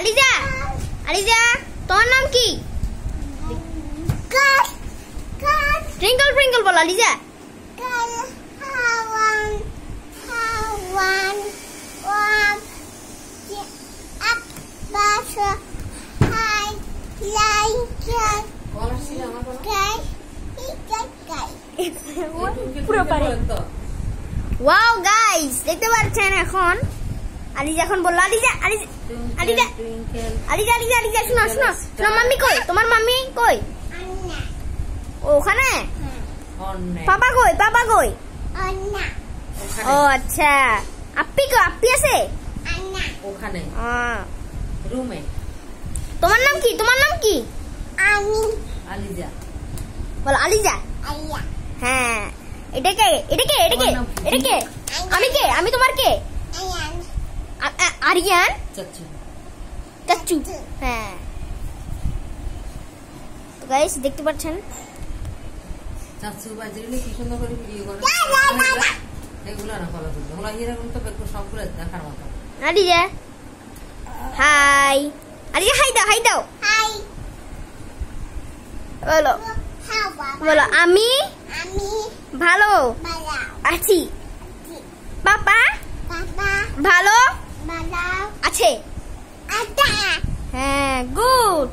আলিজা আলিজা তোমার নাম কি? ট্রিঙ্কল ট্রিঙ্কল বলো আলিজা। পুরো পারে। ওয়াও গাইস দেখতে পাচ্ছেন এখন আলিজা এখন বললো আলিজা আলিজা আলিজা আলিজা আলিজা আলিজা শোনো শোনো শোনো মাম্মি কই? তোমার মাম্মি কই? ওখানে। পাপা কই? পাপা কই? ও আচ্ছা। আপ্পি কই? আপ্পি আছে ওখানে রুমে। তোমার নাম কি? তোমার নাম কি? আলিজা বলো আলিজা। হ্যাঁ এটা কে? এটা কে? এটা কে? এটা কে? আমি কে? আমি তোমার কে? আরিয়ান চাচু। চাচু। হ্যাঁ তো গাইস দেখতে পাচ্ছেন চাচু বাজিরে কি সুন্দর করে ভিডিও করে। এগুলো না ফলো করতে ওগুলো এরকম তো বেশ সবগুলো দেখার মতো। আলিজা হাই। আলিজা হাই দাও, হাই দাও। বলো বলো আমি ভালো আছি। পাপা ভালো আছে। হ্যাঁ গুড।